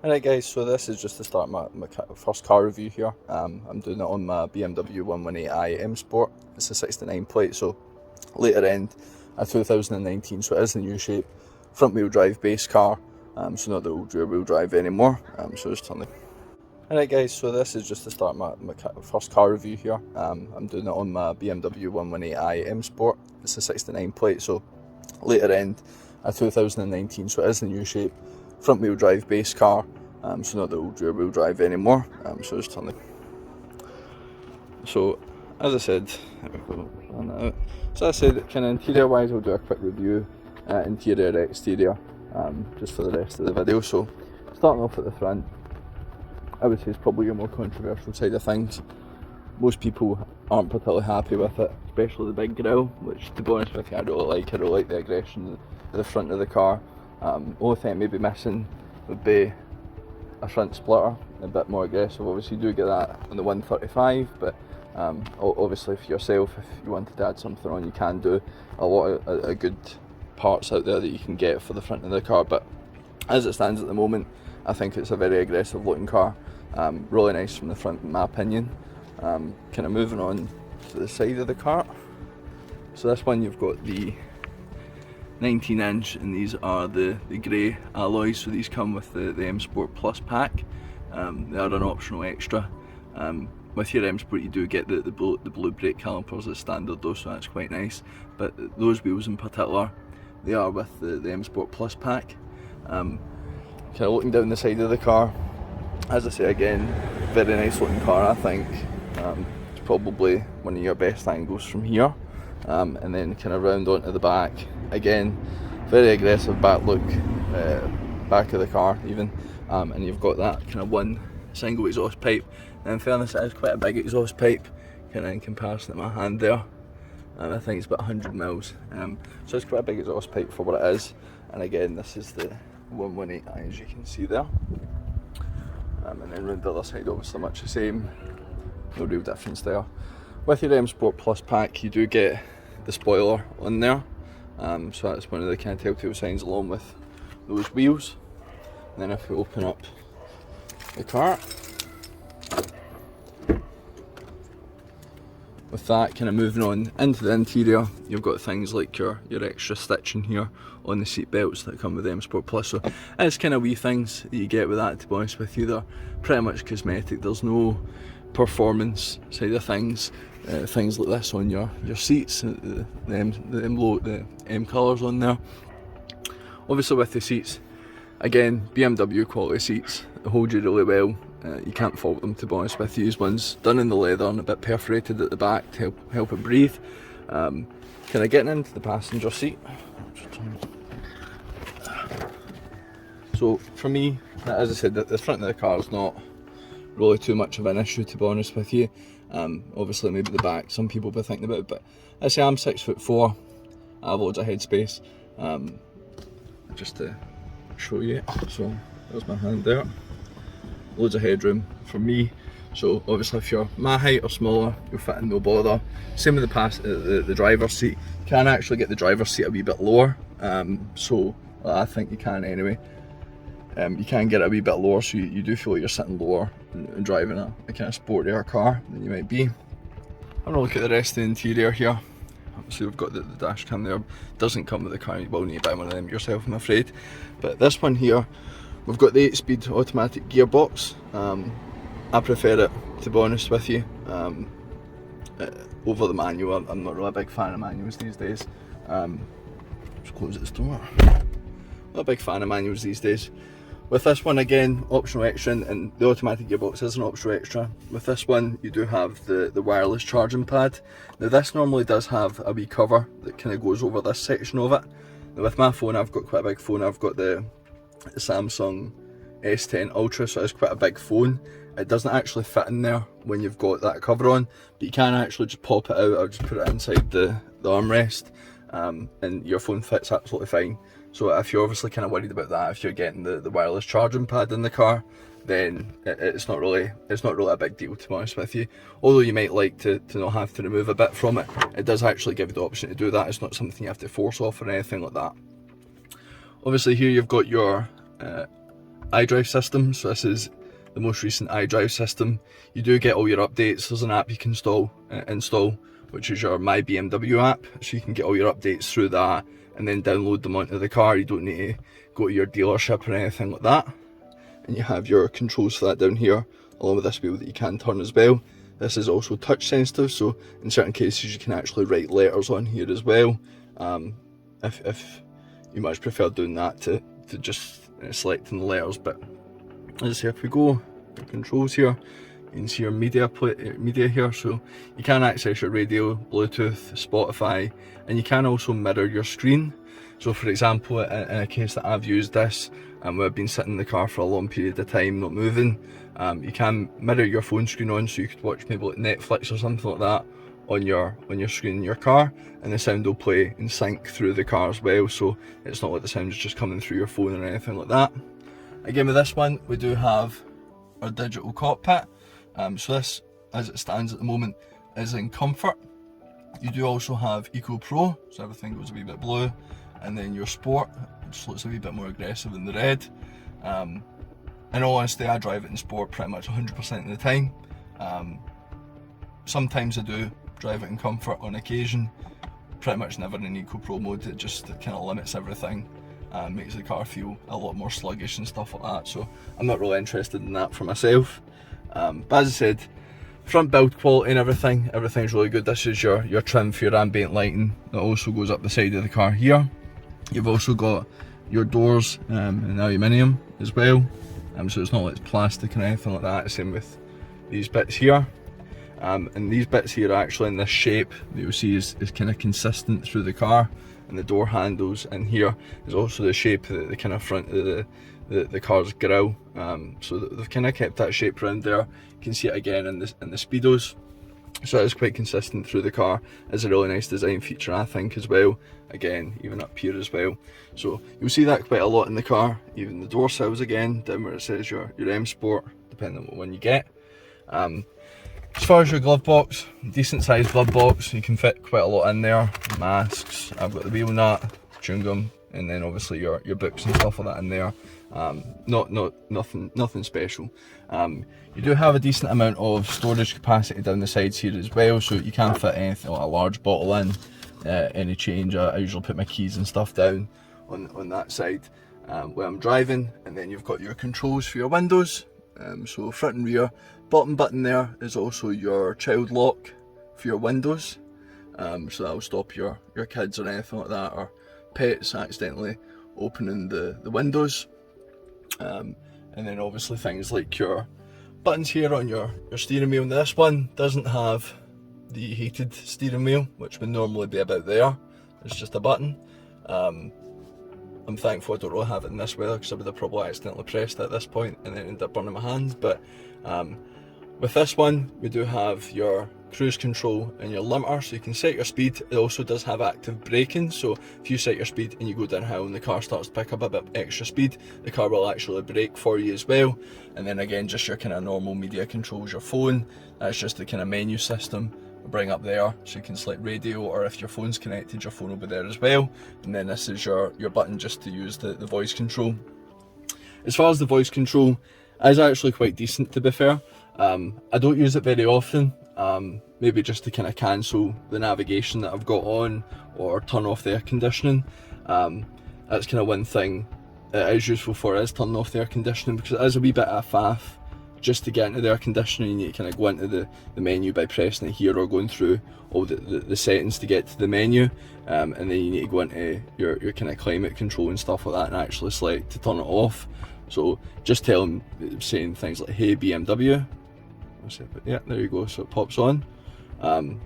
Alright guys, so this is just to start my first car review here. I'm doing it on my BMW 118i M Sport. It's a 69 plate, so later end a 2019, so it is the new shape. Front wheel drive base car, so not the old rear wheel drive anymore. So just turn the... Alright guys, so this is just to start my first car review here. I'm doing it on my BMW 118i M Sport. It's a 69 plate, so later end a 2019, so it is the new shape. Front wheel drive base car, so not the old rear wheel drive anymore. So just turn the... So as I said, kind of interior wise, I'll do a quick review, interior, exterior, just for the rest of the video. So starting off at the front, I would say it's probably your more controversial side of things. Most people aren't particularly happy with it, especially the big grille, which to be honest with you I really like. I really like the aggression at the front of the car. Only thing maybe missing would be a front splitter, a bit more aggressive. Obviously you do get that on the 135, but obviously for yourself, if you wanted to add something on, you can do. A lot of good parts out there that you can get for the front of the car, but as it stands at the moment, I think it's a very aggressive looking car. Really nice from the front in my opinion. Kind of moving on to the side of the car. So this one you've got the 19-inch, and these are the grey alloys, so these come with the M Sport Plus pack. They are an optional extra. With your M Sport you do get the blue brake calipers as standard though, so that's quite nice. But those wheels in particular, they are with the M Sport Plus pack. Kind of looking down the side of the car, as I say again, very nice looking car I think. It's probably one of your best angles from here. And then kind of round onto the back, again very aggressive back look, back of the car even, and you've got that kind of one single exhaust pipe, and in fairness it is quite a big exhaust pipe, kind of in comparison to my hand there, and I think it's about 100 mils, so it's quite a big exhaust pipe for what it is. And again, this is the 118i as you can see there, and then round the other side obviously much the same, no real difference there. With your M Sport Plus pack you do get the spoiler on there, so that's one of the kind of telltale signs along with those wheels. And then if we open up the car, with that, kind of moving on into the interior, you've got things like your extra stitching here on the seat belts that come with the M Sport Plus. So it's kind of wee things that you get with that, to be honest with you. They're pretty much cosmetic, there's no performance side of things. Things like this on your seats, the M colours on there. Obviously with the seats, again BMW quality seats, they hold you really well. You can't fault them, to be honest with you. These ones done in the leather and a bit perforated at the back to help it breathe. Kind of getting into the passenger seat. So for me, as I said, the front of the car is not really too much of an issue, to be honest with you. Obviously maybe the back, some people will be thinking about it, but I say I'm 6'4", I have loads of headspace. Just to show you, so there's my hand there, loads of headroom for me. So obviously if you're my height or smaller, you'll fit in no bother. Same with the driver's seat. You can actually get the driver's seat a wee bit lower, so I think you can anyway. You can get it a wee bit lower, so you do feel like you're sitting lower and driving a kind of sportier car than you might be. I'm gonna look at the rest of the interior here. Obviously we've got the dash cam there. Doesn't come with the car, you will need to buy one of them yourself, I'm afraid. But this one here, we've got the 8-speed automatic gearbox. I prefer it, to be honest with you, over the manual. I'm not really a big fan of manuals these days. Just close this door. Not a big fan of manuals these days. With this one, again, optional extra, and the automatic gearbox is an optional extra. With this one, you do have the wireless charging pad. Now this normally does have a wee cover that kind of goes over this section of it. Now with my phone, I've got quite a big phone. I've got the Samsung S10 Ultra, so it's quite a big phone. It doesn't actually fit in there when you've got that cover on, but you can actually just pop it out. I'll just put it inside the armrest, and your phone fits absolutely fine. So if you're obviously kind of worried about that, if you're getting the wireless charging pad in the car, then it's not really a big deal, to be honest with you. Although you might like to not have to remove a bit from it, it does actually give you the option to do that. It's not something you have to force off or anything like that. Obviously here you've got your iDrive system. So this is the most recent iDrive system. You do get all your updates. There's an app you can install, which is your My BMW app. So you can get all your updates through that and then download them onto the car. You don't need to go to your dealership or anything like that. And you have your controls for that down here, along with this wheel that you can turn as well. This is also touch sensitive, so in certain cases you can actually write letters on here as well. If you much prefer doing that to just selecting the letters. But as I say, if we go to controls here, you can see your media here, so you can access your radio, Bluetooth, Spotify, and you can also mirror your screen. So for example, in a case that I've used this, where I've been sitting in the car for a long period of time, not moving, you can mirror your phone screen on, so you could watch maybe like Netflix or something like that on your screen in your car, and the sound will play in sync through the car as well, so it's not like the sound is just coming through your phone or anything like that. Again, with this one, we do have our digital cockpit. So this, as it stands at the moment, is in comfort. You do also have Eco Pro, so everything goes a wee bit blue, and then your Sport, which looks a wee bit more aggressive in the red. In all honesty, I drive it in Sport pretty much 100% of the time. Sometimes I do drive it in comfort on occasion, pretty much never in Eco Pro mode. It just kind of limits everything, makes the car feel a lot more sluggish and stuff like that, so I'm not really interested in that for myself. But as I said, front build quality and everything's really good. This is your trim for your ambient lighting that also goes up the side of the car here. You've also got your doors in aluminium as well, so it's not like it's plastic or anything like that. Same with these bits here. And these bits here are actually in this shape that you'll see is kind of consistent through the car, and the door handles in here is also the shape that the kind of front of the car's grille, so they've kind of kept that shape around there. You can see it again in the speedos, so it's quite consistent through the car. It's a really nice design feature, I think, as well. Again, even up here as well, so you'll see that quite a lot in the car. Even the door sills again, down where it says your M Sport, depending on what one you get. As far as your glove box, decent sized glove box. You can fit quite a lot in there. Masks, I've got the wheel nut, chewing gum, and then obviously your books and stuff like that in there. Nothing special. You do have a decent amount of storage capacity down the sides here as well, so you can fit anything like a large bottle in, any change. I usually put my keys and stuff down on that side where I'm driving. And then you've got your controls for your windows, so front and rear. Bottom button there is also your child lock for your windows, so that will stop your kids or anything like that, or pets accidentally opening the windows. And then obviously things like your buttons here on your steering wheel. Now this one doesn't have the heated steering wheel, which would normally be about there. It's just a button. I'm thankful I don't really have it in this weather, because I would have probably accidentally pressed it at this point and then ended up burning my hands. But with this one, we do have your cruise control and your limiter, so you can set your speed. It also does have active braking, so if you set your speed and you go downhill and the car starts to pick up a bit extra speed, the car will actually brake for you as well. And then again, just your kind of normal media controls, your phone, that's just the kind of menu system. We'll bring up there, so you can select radio, or if your phone's connected, your phone will be there as well. And then this is your button just to use the voice control. As far as the voice control, it is actually quite decent, to be fair. I don't use it very often, maybe just to kind of cancel the navigation that I've got on, or turn off the air conditioning. That's kind of one thing it is useful for, is turning off the air conditioning, because it is a wee bit of a faff just to get into the air conditioning. You need to kind of go into the menu by pressing it here, or going through all the settings to get to the menu, and then you need to go into your kind of climate control and stuff like that and actually select to turn it off. So just tell them, saying things like, hey BMW, yeah, there you go, so it pops on, and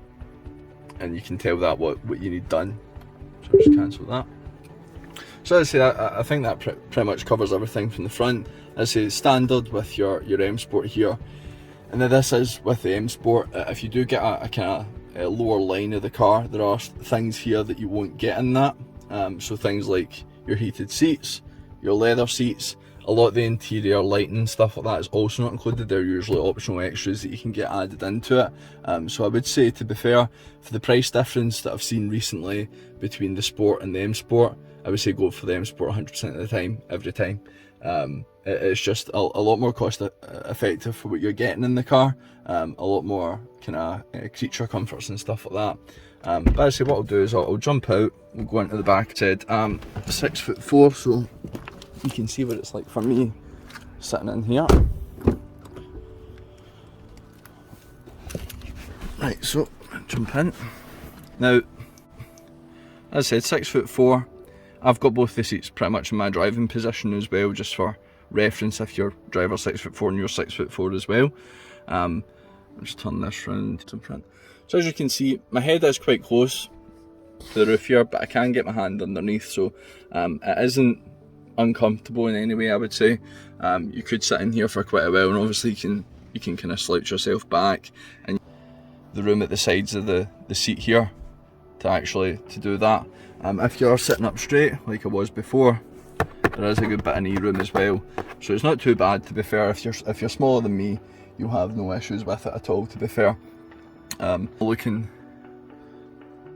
you can tell that what you need done. So just cancel that. So as I say, I think that pretty much covers everything from the front. As I say, standard with your M Sport here, and then this is with the M Sport. If you do get a kind of lower line of the car, there are things here that you won't get in that. So things like your heated seats, your leather seats. A lot of the interior lighting and stuff like that is also not included. They're usually optional extras that you can get added into it. So I would say, to be fair, for the price difference that I've seen recently between the Sport and the M Sport, I would say go for the M Sport 100% of the time, every time. It's just a lot more cost effective for what you're getting in the car, a lot more kind of creature comforts and stuff like that. But actually what I'll do is I'll jump out, we'll go into the back. I said 6'4", so you can see what it's like for me sitting in here. Right, so jump in. Now, as I said, 6'4". I've got both the seats pretty much in my driving position as well, just for reference if your driver's 6'4" and you're 6'4" as well. I'll just turn this round to front. So as you can see, my head is quite close to the roof here, but I can get my hand underneath, so it isn't uncomfortable in any way, I would say. You could sit in here for quite a while, and obviously you can kind of slouch yourself back, and the room at the sides of the seat here to do that. If you're sitting up straight like I was before, there is a good bit of knee room as well, so it's not too bad, to be fair. If you're smaller than me, you'll have no issues with it at all, to be fair. Looking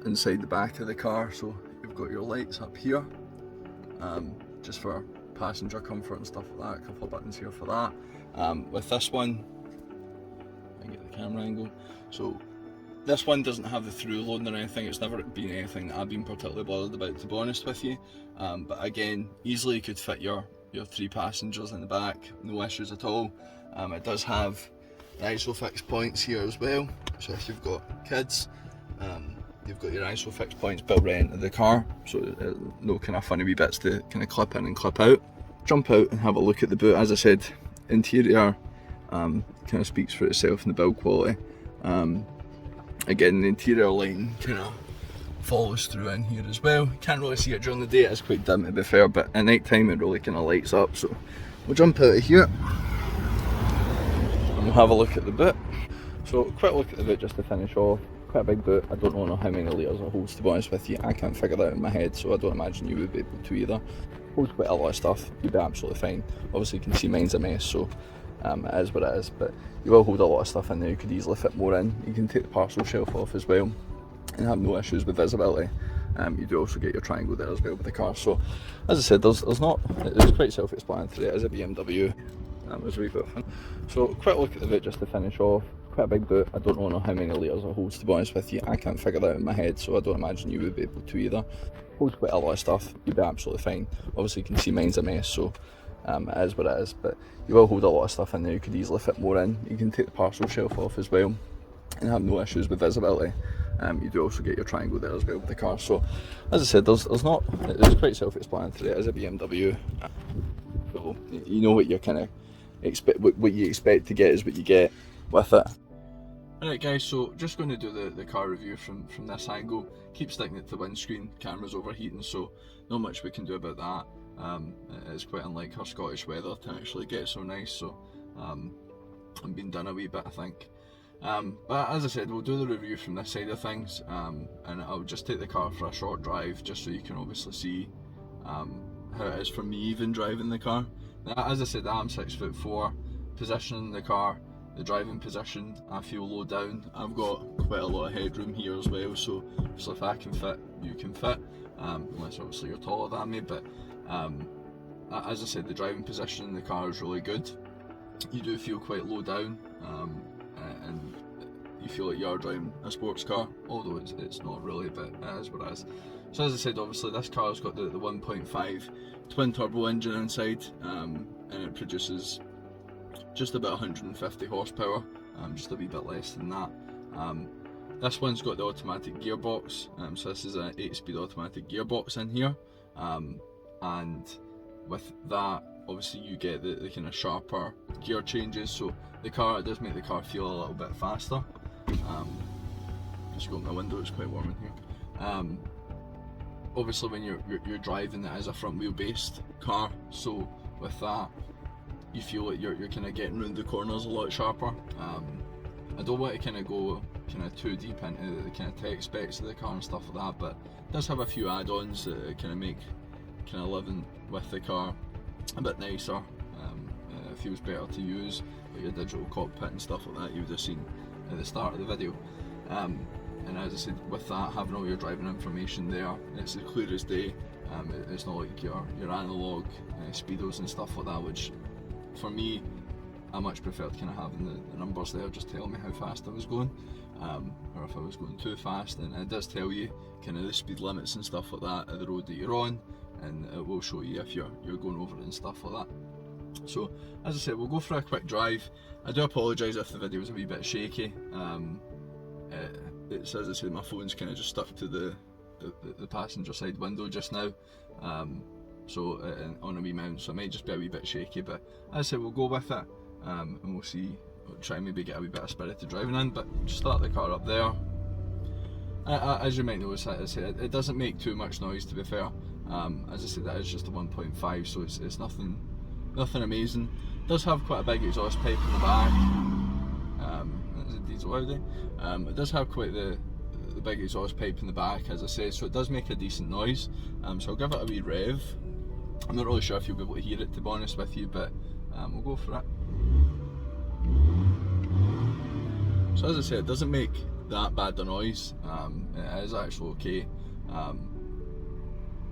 inside the back of the car, so you've got your lights up here, just for passenger comfort and stuff like that. A couple of buttons here for that. With this one, I get the camera angle, so this one doesn't have the through loading or anything. It's never been anything that I've been particularly bothered about, to be honest with you. But again, easily could fit your 3 passengers in the back, no issues at all. It does have the ISOFIX points here as well, so if you've got kids, you've got your ISOFIX points built right into the car, so no kind of funny wee bits to kind of clip in and clip out. Jump out and have a look at the boot. As I said, interior kind of speaks for itself in the build quality. Again, the interior line kind of follows through in here as well. Can't really see it during the day, it's quite dim to be fair, but at night time it really kind of lights up. So we'll jump out of here and we'll have a look at the boot. So quick look at the boot just to finish off. Quite a big boot. I don't know how many litres it holds, to be honest with you. I can't figure that out in my head, so I don't imagine you would be able to either. Holds quite a lot of stuff, you'd be absolutely fine. Obviously you can see mine's a mess, so it is what it is, but you will hold a lot of stuff in there. You could easily fit more in. You can take the parcel shelf off as well and have no issues with visibility. You do also get your triangle there as well with the car. So as I said, it's quite self-explanatory. It is a BMW. Was a wee bit of fun. So quick look at the boot just to finish off. Quite a big boot. I don't know how many litres it holds, to be honest with you. I can't figure that out in my head, so I don't imagine you would be able to either. Holds quite a lot of stuff, you'd be absolutely fine. Obviously you can see mine's a mess, so it is what it is, but you will hold a lot of stuff in there. You could easily fit more in. You can take the parcel shelf off as well and have no issues with visibility. You do also get your triangle there as well with the car. So as I said, it's quite self-explanatory. It is a BMW, so you know what you're kind of what you expect to get is what you get with it. Alright guys, so just going to do the car review from this angle. Keep sticking it to the windscreen, camera's overheating, so not much we can do about that. It's quite unlike our Scottish weather to actually get so nice, so I'm being done a wee bit, I think. But as I said, we'll do the review from this side of things, and I'll just take the car for a short drive just so you can obviously see how it is for me even driving the car. Now, as I said, I'm 6'4", positioning the car, the driving position, I feel low down. I've got quite a lot of headroom here as well, so if I can fit, you can fit, unless obviously you're taller than me, but as I said, the driving position in the car is really good. You do feel quite low down, and you feel like you're driving a sports car, although it's not really, but it is what it is. So as I said, obviously this car's got the 1.5 twin turbo engine inside, and it produces just about 150 horsepower, just a wee bit less than that. This one's got the automatic gearbox, so this is an 8-speed automatic gearbox in here, and with that obviously you get the kind of sharper gear changes, so it does make the car feel a little bit faster. Just go up my window, it's quite warm in here. Obviously when you're driving, it is a front wheel based car, so with that you feel like you're kind of getting round the corners a lot sharper. I don't want to kind of go too deep into the kind of tech specs of the car and stuff like that, but it does have a few add-ons that kind of make living with the car a bit nicer. It feels better to use, like your digital cockpit and stuff like that you would have seen at the start of the video. And as I said, with that, having all your driving information there, it's as clear as day. It's not like your analog speedos and stuff like that, which for me, I much preferred kind of having the numbers there just telling me how fast I was going, or if I was going too fast. And it does tell you kind of the speed limits and stuff like that at the road that you're on, and it will show you if you're going over it and stuff like that. So as I said, we'll go for a quick drive. I do apologise if the video was a wee bit shaky. It's, as I said, my phone's kind of just stuck to the passenger side window just now, so on a wee mount, so it might just be a wee bit shaky, but as I said, we'll go with it, and we'll see, we'll try and maybe get a wee bit of spirited driving in. But just start the car up there. As you might notice, as I said, it doesn't make too much noise, to be fair. As I said, that is just a 1.5, so it's nothing amazing. It does have quite a big exhaust pipe in the back. It's a diesel Audi. It does have quite the big exhaust pipe in the back, as I said, so it does make a decent noise. So I'll give it a wee rev. I'm not really sure if you'll be able to hear it, to be honest with you, but we'll go for it. So as I said, it doesn't make that bad a noise. It is actually okay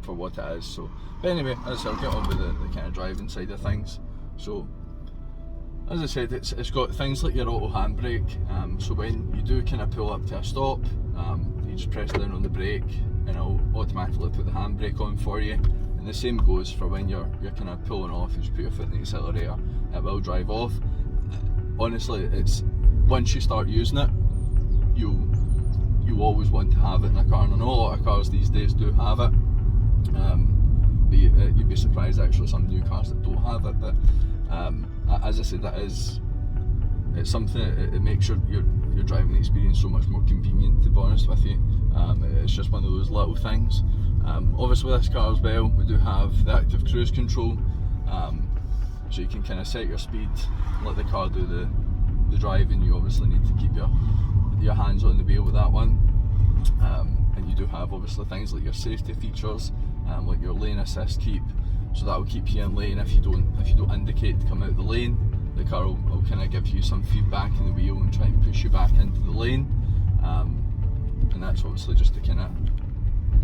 for what it is. So, but anyway, as I said, I'll get on with the kind of driving side of things. So, as I said, it's got things like your auto handbrake, so when you do kind of pull up to a stop, you just press down on the brake and it'll automatically put the handbrake on for you. And the same goes for when you're kind of pulling off, you just put your foot in the accelerator, it will drive off. Honestly, it's once you start using it, you always want to have it in a car, and I know a lot of cars these days do have it. But you'd be surprised actually some new cars that don't have it. But as I said, it's something, it makes your driving experience so much more convenient, to be honest with you. It's just one of those little things. Obviously with this car as well, we do have the active cruise control, so you can kind of set your speed, let the car do the driving. You obviously need to keep your hands on the wheel with that one. And you do have obviously things like your safety features, like your lane assist keep, so that will keep you in lane. If you don't indicate to come out the lane, the car will kind of give you some feedback in the wheel and try and push you back into the lane, and that's obviously just to kind of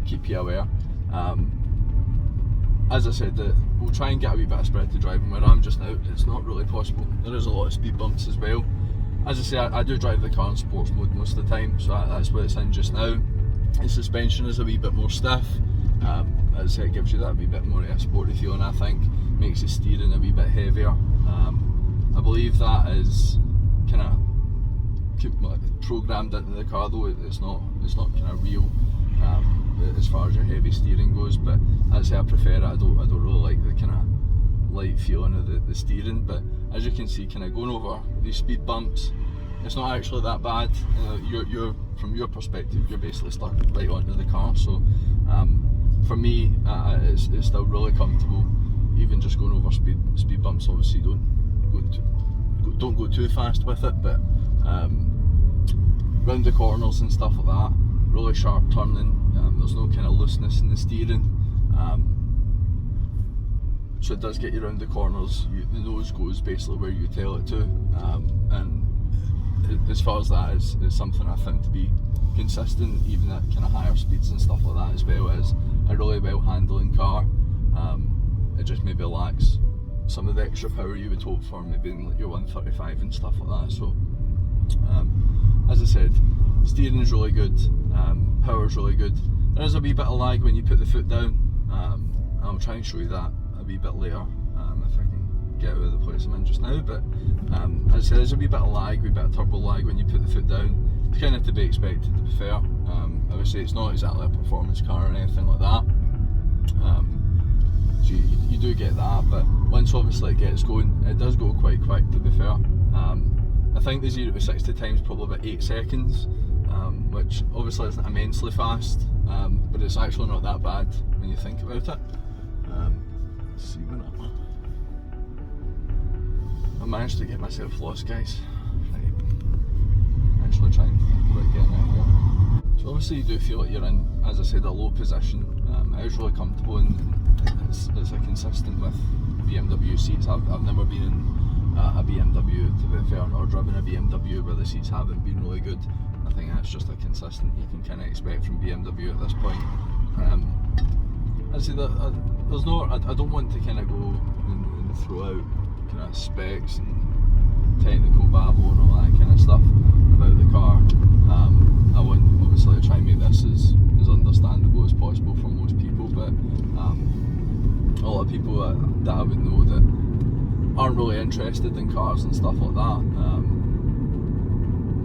keep you aware. As I said, we'll try and get a wee bit of spirited driving. Where I'm just now, it's not really possible. There is a lot of speed bumps as well. As I say, I do drive the car in sports mode most of the time, so that's what it's in just now. The suspension is a wee bit more stiff. As I say, it gives you that wee bit more of a sporty feeling, I think. Makes the steering a wee bit heavier. I believe that is kind of programmed into the car, though it's not kind of real as far as your heavy steering goes. But as I say, I prefer it. I don't really like the kind of light feeling of the steering. But as you can see, kind of going over these speed bumps, it's not actually that bad. You're from your perspective, you're basically stuck right onto the car. So for me, it's still really comfortable. Even just going over speed bumps, obviously don't go too fast with it, but round the corners and stuff like that, really sharp turning. There's no kind of looseness in the steering, so it does get you around the corners. The nose goes basically where you tell it to, and as far as that is something I found to be consistent, even at kind of higher speeds and stuff like that, as well as a really well handling car. It just maybe lacks some of the extra power you would hope for, maybe in like your 135 and stuff like that. So as I said, steering is really good, power is really good. There is a wee bit of lag when you put the foot down. I'll try and show you that a wee bit later, if I can get out of the place I'm in just now. But as I said, there's a wee bit of lag, wee bit of turbo lag when you put the foot down. It's kind of to be expected, to be fair. I would say it's not exactly a performance car or anything like that. So you do get that, but once obviously it gets going, it does go quite quick, to be fair. I think the 0 to 60 time is probably about 8 seconds, which obviously isn't immensely fast, but it's actually not that bad when you think about it. Let's see when I managed to get myself lost, guys. Right. Actually trying to think about getting out here. So obviously you do feel like you're in, as I said, a low position. It is really comfortable, and it's consistent with BMW seats. I've never been in a BMW, to be fair, or driven a BMW where the seats haven't been really good. I think that's just a consistent you can kind of expect from BMW at this point. I say that there's no. I don't want to kind of go and throw out kind of specs and technical babble and all that kind of stuff about the car. I want obviously to try and make this as understandable as possible for most people, but a lot of people that I would know that aren't really interested in cars and stuff like that,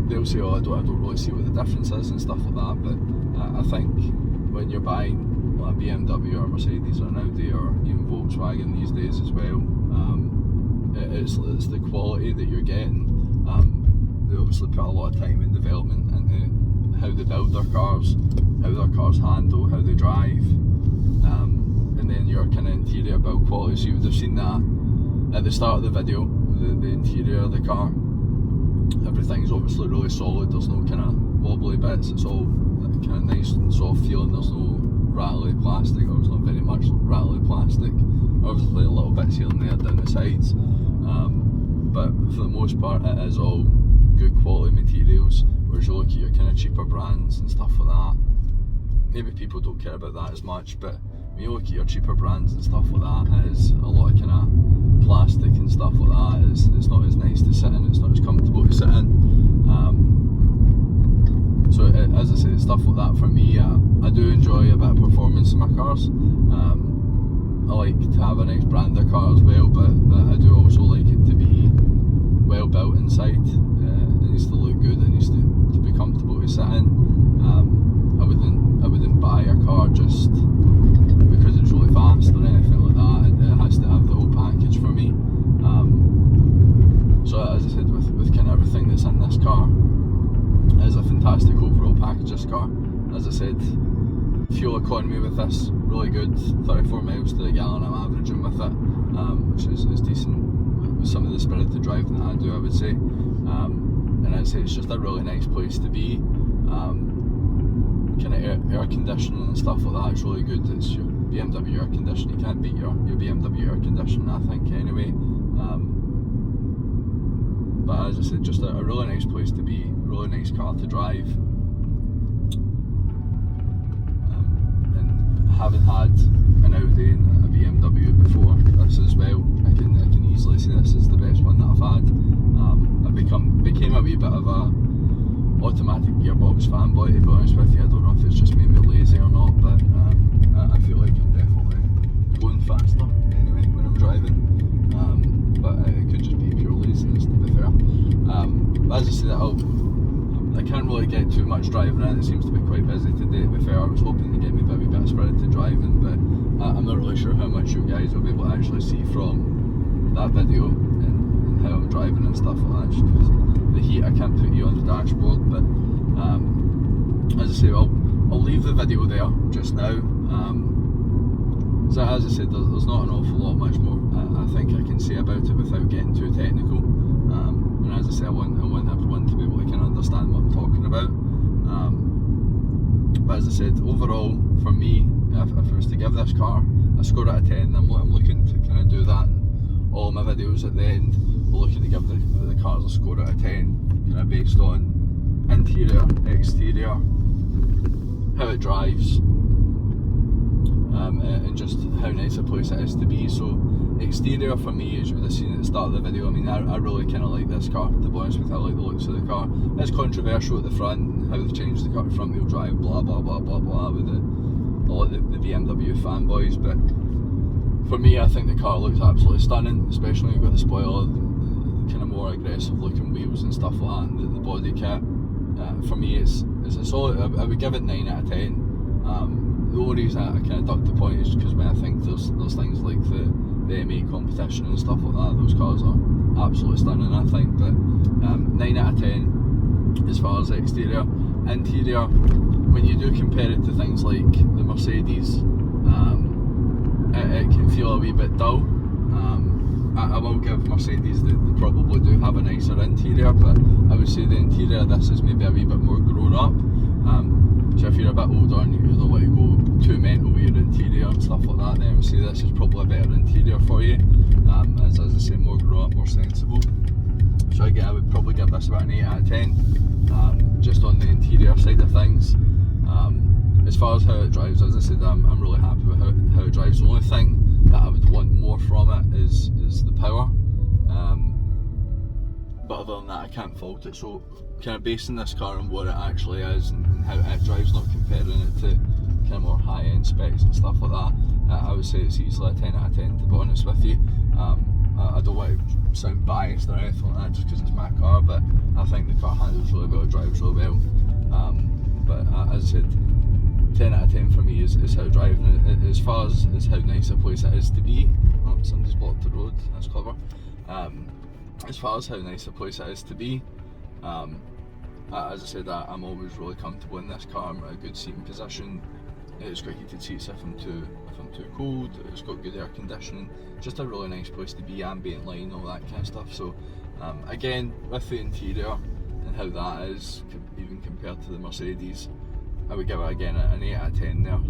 they'll say, oh, I don't really see what the difference is and stuff like that, but I think when you're buying like a BMW or a Mercedes or an Audi or even Volkswagen these days as well, it's the quality that you're getting. They obviously put a lot of time in development into how they build their cars, how their cars handle, how they drive, and then your kind of interior build quality. So you would have seen that at the start of the video, the interior of the car. Everything's obviously really solid, there's no kind of wobbly bits, it's all kind of nice and soft feeling, there's no rattly plastic, or there's not very much rattly plastic, obviously a little bits here and there down the sides, but for the most part it is all good quality materials, whereas you look at your kind of cheaper brands and stuff like that, maybe people don't care about that as much, but when you look at your cheaper brands and stuff like that, it is a lot of kind of plastic and stuff like that. It's not as nice to sit in, it's not as comfortable to sit in. So as I say, stuff like that for me, I do enjoy a bit of performance in my cars. I like to have a nice branded car as well, but I do also like it to be well built inside. It needs to look good, it needs to be comfortable to sit in. I wouldn't buy a car just because it's really fast or anything like that. It has to have the whole package for me. So as I said, with kind of everything that's in this car, it is a fantastic overall package, this car. As I said, fuel economy with this, really good, 34 miles to the gallon I'm averaging with it, which is decent with some of the spirited driving that I do, I would say. And I'd say it's just a really nice place to be. Kind of air conditioning and stuff like that is really good. It's your BMW air conditioning, you can't beat your BMW air conditioning, I think, anyway. But as I said, just a really nice place to be, really nice car to drive. And having had an Audi and a BMW before this as well, I can easily say this is the best one that I've had. I became a wee bit of a automatic gearbox fanboy, to be honest with you. I don't know if it's just made me lazy or not, but I feel like I'm definitely going faster anyway when I'm driving. But it could just be pure laziness, to be fair. But as I said, I can't really get too much driving in. It seems to be quite busy today, to be fair. I was hoping to get me a wee bit of spirited driving, but I'm not really sure how much you guys will be able to actually see from that video and how I'm driving and stuff like that, just because the heat, I can't put you on the dashboard. But as I say, I'll leave the video there just now. So as I said, there's not an awful lot much more I think I can say about it without getting too technical. And as I say, I want everyone to be able to kind of understand what I'm talking about. But as I said, overall, for me, if I was to give this car a score out of 10, I'm looking to kind of do that in all my videos at the end. We're looking to give the cars a score out of 10, kind of based on interior, exterior, how it drives, and just how nice a place it is to be. So exterior for me, as you would have seen at the start of the video, I mean, I really kind of like this car, to be honest with you. I like the looks of the car. It's controversial at the front, how they've changed the car to front wheel drive, blah blah blah blah blah, with a lot of the BMW fanboys, but for me, I think the car looks absolutely stunning, especially when you've got the spoiler, the kind of more aggressive looking wheels and stuff like that, and the body kit. For me, it's a solid. I would give it 9 out of 10. The only reason I kind of duck the point is because when I think there's things like the M8 competition and stuff like that, those cars are absolutely stunning, I think. But 9 out of 10 as far as exterior. Interior, when you do compare it to things like the Mercedes, it can feel a wee bit dull. I will give Mercedes, they probably do have a nicer interior, but I would say the interior of this is maybe a wee bit more grown up. So if you're a bit older and you don't want to go too mental with your interior and stuff like that, then I would say this is probably a better interior for you. As I say, more grown up, more sensible. So again, I would probably give this about an 8 out of 10, just on the interior side of things. As far as how it drives, as I said, I'm really happy with how it drives. The only thing that I would want more from it is the power. But other than that, I can't fault it. So kind of basing this car on what it actually is and how it drives, not comparing it to kind of more high-end specs and stuff like that, I would say it's easily a 10 out of 10, to be honest with you. I don't want to sound biased or anything like that just because it's my car, but I think the car handles really well, it drives really well. But as I said, 10 out of 10 for me is how driving. As far as how nice a place it is to be. Oh, somebody's blocked the road, that's clever. As far as how nice a place it is to be, as I said, I'm always really comfortable in this car. I'm at a good seating position. It's got heated seats if I'm too cold. It's got good air conditioning. Just a really nice place to be, ambient lighting, all that kind of stuff. So again, with the interior and how that is, even compared to the Mercedes, I would give it again an 8 out of 10 there.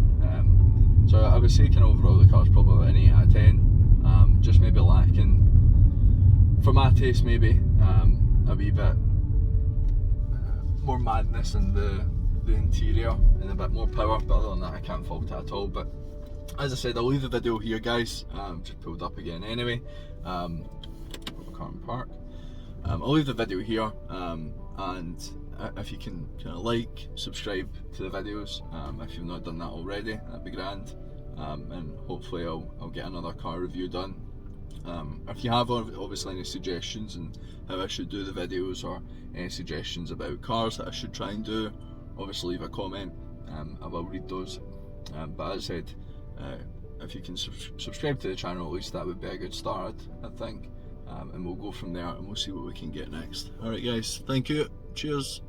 So I would say kind of overall the car's probably about an 8 out of 10. Just maybe lacking, for my taste maybe, a wee bit more madness in the interior and a bit more power, but other than that I can't fault it at all. But as I said, I'll leave the video here, guys. Just pulled up again anyway. Car and park. I'll leave the video here, and if you can kind of like, subscribe to the videos, if you've not done that already, that'd be grand. And hopefully I'll get another car review done. If you have obviously any suggestions on how I should do the videos, or any suggestions about cars that I should try and do, obviously leave a comment. I will read those. But as I said, if you can subscribe to the channel, at least that would be a good start, I think. And we'll go from there and we'll see what we can get next. Alright guys, thank you, cheers.